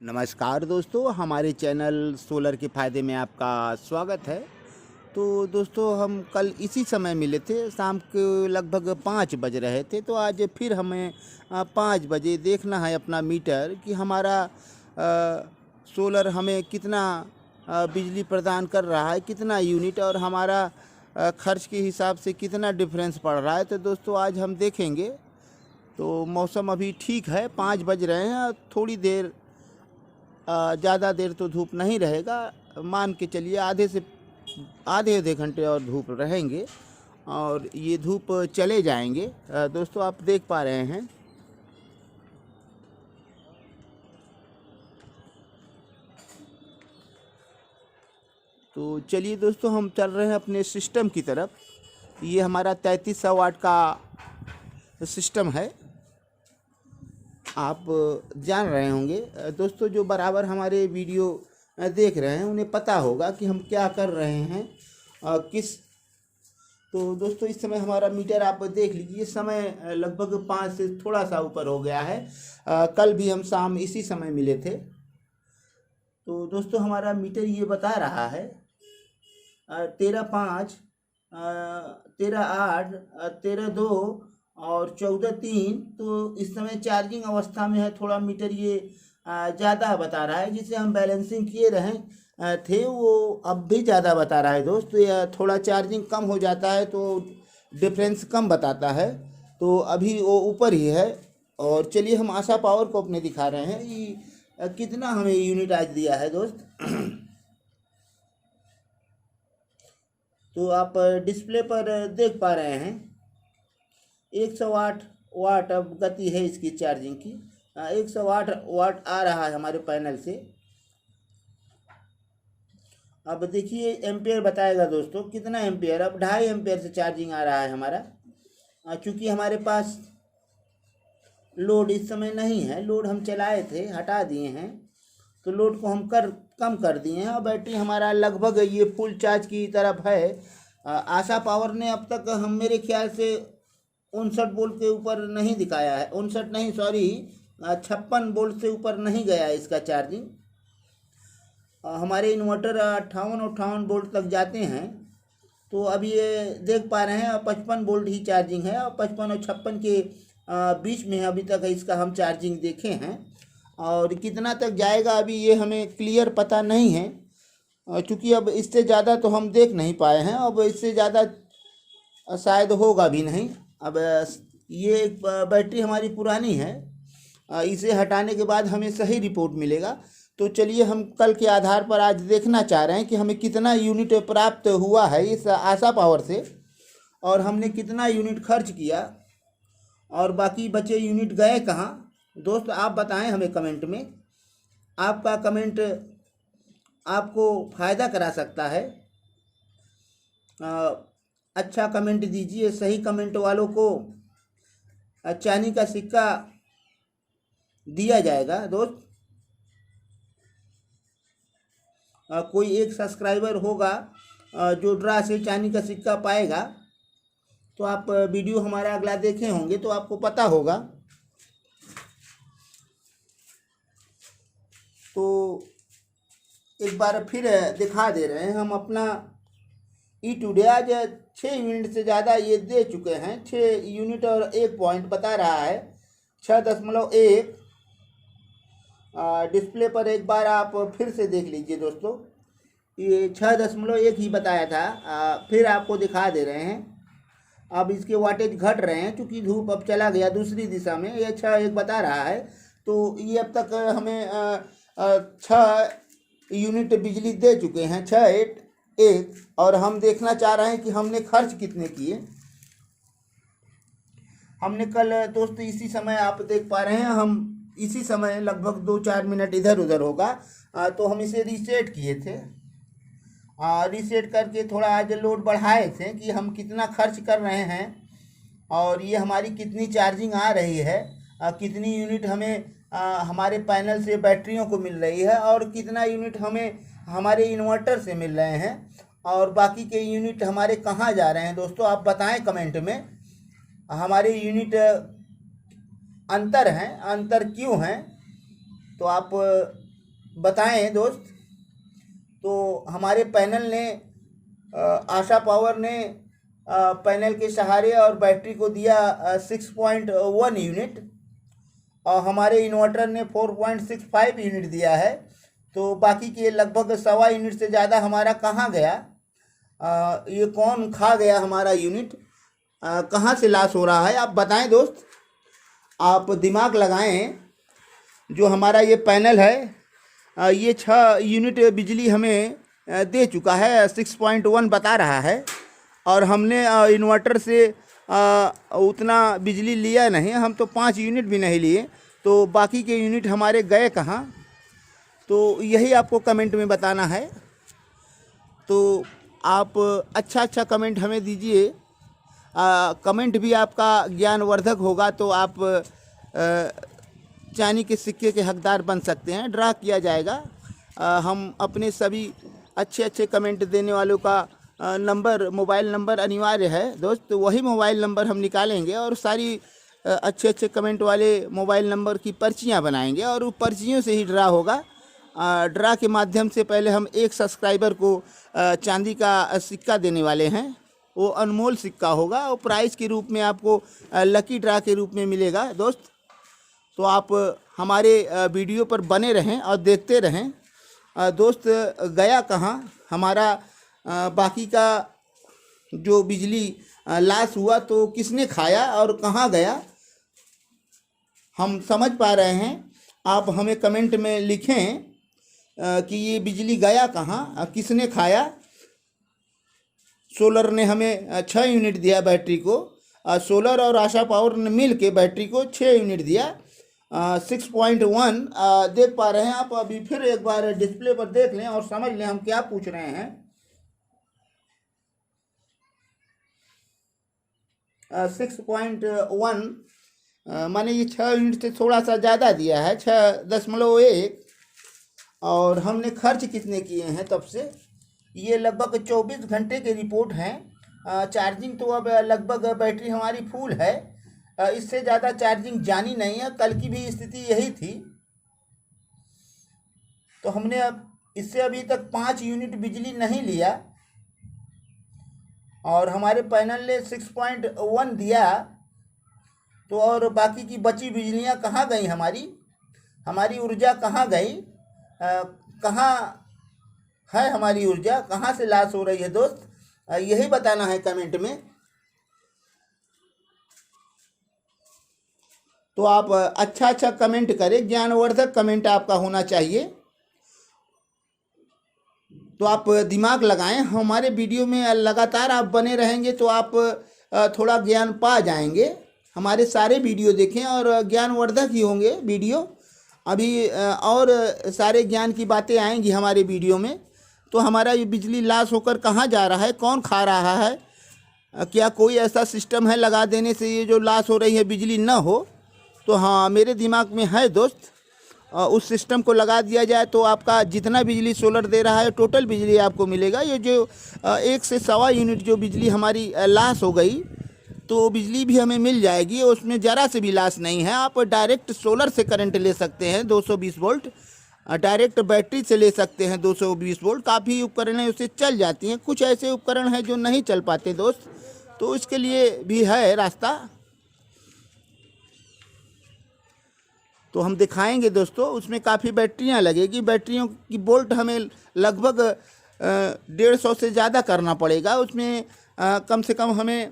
नमस्कार दोस्तों, हमारे चैनल सोलर के फ़ायदे में आपका स्वागत है। तो दोस्तों, हम कल इसी समय मिले थे, शाम के लगभग 5 बज रहे थे। तो आज फिर हमें 5 बजे देखना है अपना मीटर कि हमारा सोलर हमें कितना बिजली प्रदान कर रहा है, कितना यूनिट, और हमारा खर्च के हिसाब से कितना डिफरेंस पड़ रहा है। तो दोस्तों, आज हम देखेंगे। तो मौसम अभी ठीक है, 5 बज रहे हैं। थोड़ी देर ज़्यादा देर तो धूप नहीं रहेगा, मान के चलिए आधे घंटे और धूप रहेंगे और ये धूप चले जाएंगे। दोस्तों, आप देख पा रहे हैं। तो चलिए दोस्तों, हम चल रहे हैं अपने सिस्टम की तरफ। ये हमारा 3300 वाट का सिस्टम है, आप जान रहे होंगे। दोस्तों, जो बराबर हमारे वीडियो देख रहे हैं उन्हें पता होगा कि हम क्या कर रहे हैं, किस। तो दोस्तों, इस समय हमारा मीटर आप देख लीजिए, समय लगभग 5 से थोड़ा सा ऊपर हो गया है। कल भी हम शाम इसी समय मिले थे। तो दोस्तों, हमारा मीटर ये बता रहा है 13/5, 13/8, 13/2 और 14/3। तो इस समय चार्जिंग अवस्था में है। थोड़ा मीटर ये ज़्यादा बता रहा है, जिसे हम बैलेंसिंग किए थे, वो अब भी ज़्यादा बता रहा है। दोस्त, ये थोड़ा चार्जिंग कम हो जाता है तो डिफरेंस कम बताता है। तो अभी वो ऊपर ही है। और चलिए, हम आशा पावर को अपने दिखा रहे हैं कि कितना हमें यूनिट आज दिया है दोस्त। तो आप डिस्प्ले पर देख पा रहे हैं 108 वाट अब गति है इसकी चार्जिंग की। 108 वाट आ रहा है हमारे पैनल से। अब देखिए, एम्पेयर बताएगा दोस्तों कितना एम्पेयर। अब 2.5 एम्पेयर से चार्जिंग आ रहा है हमारा। चूँकि हमारे पास लोड इस समय नहीं है, लोड हम चलाए थे, हटा दिए हैं, तो लोड को हम कम कर दिए हैं और बैटरी हमारा लगभग ये फुल चार्ज की तरफ है। आशा पावर ने अब तक हम मेरे ख्याल से 59 वोल्ट के ऊपर नहीं दिखाया है। 59 नहीं, सॉरी, 56 वोल्ट से ऊपर नहीं गया है इसका चार्जिंग। हमारे इन्वर्टर 58 वोल्ट तक जाते हैं। तो अब ये देख पा रहे हैं 55 वोल्ट ही चार्जिंग है और 55 और 56 के बीच में अभी तक इसका हम चार्जिंग देखे हैं। और कितना तक जाएगा अभी ये हमें क्लियर पता नहीं है, क्योंकि अब इससे ज़्यादा तो हम देख नहीं पाए हैं। अब इससे ज़्यादा शायद होगा भी नहीं। अब ये एक बैटरी हमारी पुरानी है, इसे हटाने के बाद हमें सही रिपोर्ट मिलेगा। तो चलिए, हम कल के आधार पर आज देखना चाह रहे हैं कि हमें कितना यूनिट प्राप्त हुआ है इस आशा पावर से, और हमने कितना यूनिट खर्च किया और बाकी बचे यूनिट गए कहाँ। दोस्त, आप बताएं हमें कमेंट में। आपका कमेंट आपको फ़ायदा करा सकता है। अच्छा कमेंट दीजिए। सही कमेंट वालों को चांदी का सिक्का दिया जाएगा दोस्त। कोई एक सब्सक्राइबर होगा जो ड्रा से चांदी का सिक्का पाएगा। तो आप वीडियो हमारा अगला देखे होंगे तो आपको पता होगा। तो एक बार फिर दिखा दे रहे हैं हम अपना ई टुडे। आज 6 यूनिट से ज़्यादा ये दे चुके हैं। 6 यूनिट और 1 पॉइंट बता रहा है, 6.1। डिस्प्ले पर एक बार आप फिर से देख लीजिए दोस्तों, ये 6.1 ही बताया था। फिर आपको दिखा दे रहे हैं। अब इसके वाटेज घट रहे हैं क्योंकि धूप अब चला गया दूसरी दिशा में। ये 6.1 बता रहा है। तो ये अब तक हमें 6 यूनिट बिजली दे चुके हैं, 6.1। और हम देखना चाह रहे हैं कि हमने खर्च कितने किए। हमने कल दोस्तों इसी समय, आप देख पा रहे हैं, हम इसी समय लगभग 2-4 मिनट इधर उधर होगा, तो हम इसे रीसेट किए थे। रीसेट करके थोड़ा आज लोड बढ़ाए थे कि हम कितना खर्च कर रहे हैं और ये हमारी कितनी चार्जिंग आ रही है, कितनी यूनिट हमें हमारे पैनल से बैटरियों को मिल रही है और कितना यूनिट हमें हमारे इन्वर्टर से मिल रहे हैं, और बाकी के यूनिट हमारे कहाँ जा रहे हैं। दोस्तों, आप बताएं कमेंट में हमारे यूनिट अंतर हैं, अंतर क्यों हैं। तो आप बताएं दोस्त। तो हमारे पैनल ने आशा पावर ने पैनल के सहारे और बैटरी को दिया 6.1 यूनिट, और हमारे इन्वर्टर ने 4.65 यूनिट दिया है। तो बाकी के लगभग 1.25 यूनिट से ज़्यादा हमारा कहाँ गया? ये कौन खा गया हमारा यूनिट? कहाँ से लॉस हो रहा है आप बताएं दोस्त। आप दिमाग लगाएं। जो हमारा ये पैनल है ये 6 यूनिट बिजली हमें दे चुका है, 6.1 बता रहा है, और हमने इन्वर्टर से उतना बिजली लिया नहीं, हम तो 5 यूनिट भी नहीं लिए। तो बाकी के यूनिट हमारे गए कहाँ? तो यही आपको कमेंट में बताना है। तो आप अच्छा कमेंट हमें दीजिए। कमेंट भी आपका ज्ञानवर्धक होगा तो आप चांदी के सिक्के के हकदार बन सकते हैं। ड्रा किया जाएगा। हम अपने सभी अच्छे कमेंट देने वालों का नंबर, मोबाइल नंबर अनिवार्य है दोस्त। तो वही मोबाइल नंबर हम निकालेंगे और सारी अच्छे कमेंट वाले मोबाइल नंबर की पर्चियां बनाएंगे और उन पर्चियों से ही ड्रा होगा। ड्रा के माध्यम से पहले हम एक सब्सक्राइबर को चांदी का सिक्का देने वाले हैं। वो अनमोल सिक्का होगा और प्राइज़ के रूप में आपको लकी ड्रा के रूप में मिलेगा दोस्त। तो आप हमारे वीडियो पर बने रहें और देखते रहें। दोस्त गया कहाँ हमारा बाकी का जो बिजली लॉस हुआ, तो किसने खाया और कहाँ गया हम समझ पा रहे हैं। आप हमें कमेंट में लिखें कि ये बिजली गया कहाँ, किसने खाया। सोलर ने हमें 6 यूनिट दिया बैटरी को। सोलर और आशा पावर ने मिल के बैटरी को 6 यूनिट दिया। 6.1 देख पा रहे हैं आप। अभी फिर एक बार डिस्प्ले पर देख लें और समझ लें हम क्या पूछ रहे हैं। 6.1 माने ये 6 यूनिट से थोड़ा सा ज़्यादा दिया है, 6.1। और हमने खर्च कितने किए हैं तब से? ये लगभग 24 घंटे की रिपोर्ट है। चार्जिंग तो अब लगभग बैटरी हमारी फुल है। इससे ज़्यादा चार्जिंग जानी नहीं है। कल की भी स्थिति यही थी। तो हमने अब इससे अभी तक 5 यूनिट बिजली नहीं लिया और हमारे पैनल ने 6.1 दिया। तो और बाकी की बची बिजलियां कहाँ गई हमारी ऊर्जा कहाँ गई? कहाँ है हमारी ऊर्जा? कहाँ से लॉस हो रही है दोस्त? यही बताना है कमेंट में। तो आप अच्छा कमेंट करें। ज्ञानवर्धक कमेंट आपका होना चाहिए। तो आप दिमाग लगाएं। हमारे वीडियो में लगातार आप बने रहेंगे तो आप थोड़ा ज्ञान पा जाएंगे। हमारे सारे वीडियो देखें और ज्ञानवर्धक ही होंगे वीडियो। अभी और सारे ज्ञान की बातें आएंगी हमारे वीडियो में। तो हमारा ये बिजली लॉस होकर कहाँ जा रहा है, कौन खा रहा है? क्या कोई ऐसा सिस्टम है लगा देने से ये जो लॉस हो रही है बिजली न हो? तो हाँ, मेरे दिमाग में है दोस्त। उस सिस्टम को लगा दिया जाए तो आपका जितना बिजली सोलर दे रहा है टोटल बिजली आपको मिलेगा। ये जो 1 से 1.25 यूनिट जो बिजली हमारी लॉस हो गई, तो बिजली भी हमें मिल जाएगी। उसमें ज़रा से भी लॉस नहीं है। आप डायरेक्ट सोलर से करंट ले सकते हैं 220 वोल्ट, डायरेक्ट बैटरी से ले सकते हैं 220 वोल्ट। काफ़ी उपकरण उससे चल जाती हैं। कुछ ऐसे उपकरण हैं जो नहीं चल पाते दोस्त, तो इसके लिए भी है रास्ता। तो हम दिखाएंगे दोस्तों। उसमें काफ़ी बैटरियां लगेगी। बैटरियों की बोल्ट हमें लगभग 150 से ज़्यादा करना पड़ेगा। उसमें कम से कम हमें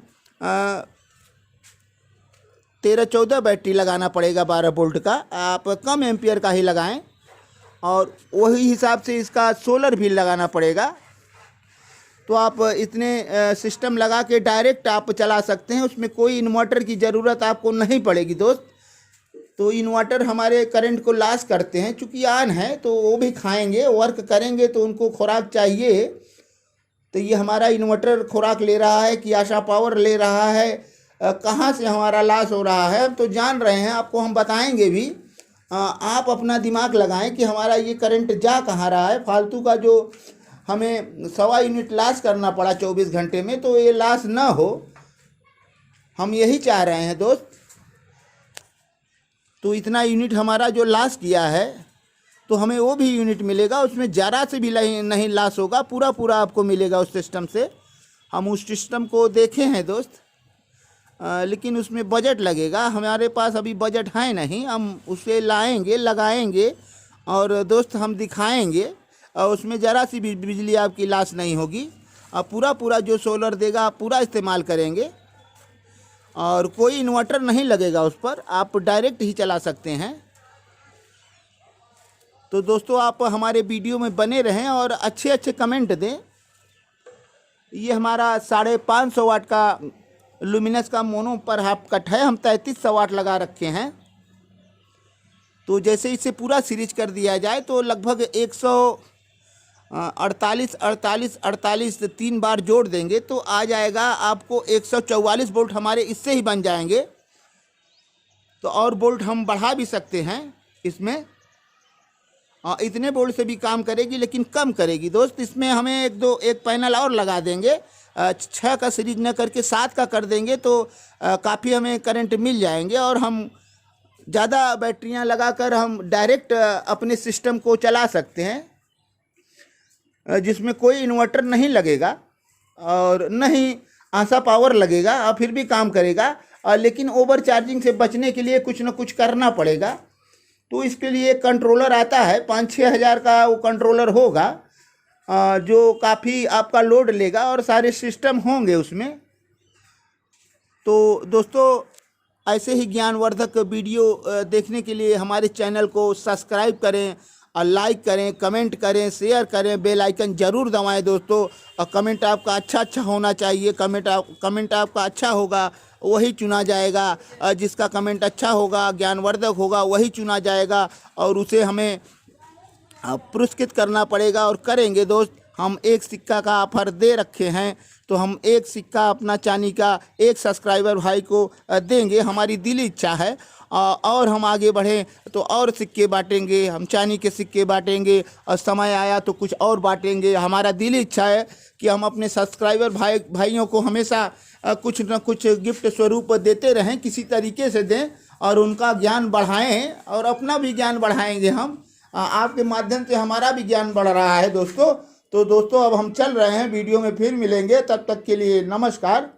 13-14 बैटरी लगाना पड़ेगा 12 वोल्ट का। आप कम एम्पियर का ही लगाएं और वही हिसाब से इसका सोलर भी लगाना पड़ेगा। तो आप इतने सिस्टम लगा के डायरेक्ट आप चला सकते हैं। उसमें कोई इन्वर्टर की ज़रूरत आपको नहीं पड़ेगी दोस्त। तो इन्वर्टर हमारे करंट को लॉस करते हैं। चूँकि ऑन है तो वो भी खाएंगे, वर्क करेंगे तो उनको खुराक चाहिए। तो ये हमारा इन्वर्टर खुराक ले रहा है कि आशा पावर ले रहा है? कहाँ से हमारा लॉस हो रहा है तो जान रहे हैं। आपको हम बताएंगे भी। आप अपना दिमाग लगाएं कि हमारा ये करंट जा कहाँ रहा है। फालतू का जो हमें 1.25 यूनिट लॉस करना पड़ा 24 घंटे में, तो ये लॉस ना हो, हम यही चाह रहे हैं दोस्त। तो इतना यूनिट हमारा जो लॉस किया है तो हमें वो भी यूनिट मिलेगा, उसमें ज़रा से भी नहीं लॉस होगा, पूरा पूरा आपको मिलेगा उस सिस्टम से। हम उस सिस्टम को देखे हैं दोस्त, लेकिन उसमें बजट लगेगा, हमारे पास अभी बजट है नहीं। हम उसे लाएंगे, लगाएंगे और दोस्त हम दिखाएंगे, और उसमें ज़रा सी भी बिजली आपकी लॉस नहीं होगी। पूरा पूरा जो सोलर देगा आप पूरा इस्तेमाल करेंगे और कोई इन्वर्टर नहीं लगेगा उस पर, आप डायरेक्ट ही चला सकते हैं। तो दोस्तों आप हमारे वीडियो में बने रहें और अच्छे अच्छे कमेंट दें। ये हमारा 550 वाट का लुमिनस का मोनो पर हाफ कट है, हम 3300 वाट लगा रखे हैं। तो जैसे इसे पूरा सीरीज कर दिया जाए तो लगभग 148 3 बार जोड़ देंगे तो आ जाएगा आपको 144 वोल्ट हमारे इससे ही बन जाएंगे। तो और वोल्ट हम बढ़ा भी सकते हैं इसमें, इतने वोल्ट से भी काम करेगी लेकिन कम करेगी दोस्त। इसमें हमें एक पैनल और लगा देंगे, 6 का सीरीज न करके 7 का कर देंगे तो काफ़ी हमें करंट मिल जाएंगे और हम ज़्यादा बैटरियां लगाकर हम डायरेक्ट अपने सिस्टम को चला सकते हैं, जिसमें कोई इन्वर्टर नहीं लगेगा और न ही आशा पावर लगेगा और फिर भी काम करेगा। लेकिन ओवर चार्जिंग से बचने के लिए कुछ न कुछ करना पड़ेगा। तो इसके लिए कंट्रोलर आता है, 5-6 हज़ार का वो कंट्रोलर होगा, जो काफ़ी आपका लोड लेगा और सारे सिस्टम होंगे उसमें। तो दोस्तों ऐसे ही ज्ञानवर्धक वीडियो देखने के लिए हमारे चैनल को सब्सक्राइब करें और लाइक करें, कमेंट करें, शेयर करें, बेल आइकन ज़रूर दबाएं दोस्तों। और कमेंट आपका अच्छा होना चाहिए, कमेंट आपका अच्छा होगा वही चुना जाएगा, जिसका कमेंट अच्छा होगा, ज्ञानवर्धक होगा वही चुना जाएगा और उसे हमें पुरस्कृत करना पड़ेगा और करेंगे दोस्त। हम एक सिक्का का ऑफर दे रखे हैं तो हम एक सिक्का अपना चांदी का एक सब्सक्राइबर भाई को देंगे, हमारी दिली इच्छा है। और हम आगे बढ़ें तो और सिक्के बांटेंगे, हम चांदी के सिक्के बांटेंगे और समय आया तो कुछ और बांटेंगे। हमारा दिली इच्छा है कि हम अपने सब्सक्राइबर भाइयों को हमेशा कुछ न कुछ गिफ्ट स्वरूप देते रहें, किसी तरीके से दें और उनका ज्ञान बढ़ाएं और अपना भी ज्ञान बढ़ाएंगे हम। आपके माध्यम से हमारा भी ज्ञान बढ़ रहा है दोस्तों। तो दोस्तों अब हम चल रहे हैं, वीडियो में फिर मिलेंगे, तब तक के लिए नमस्कार।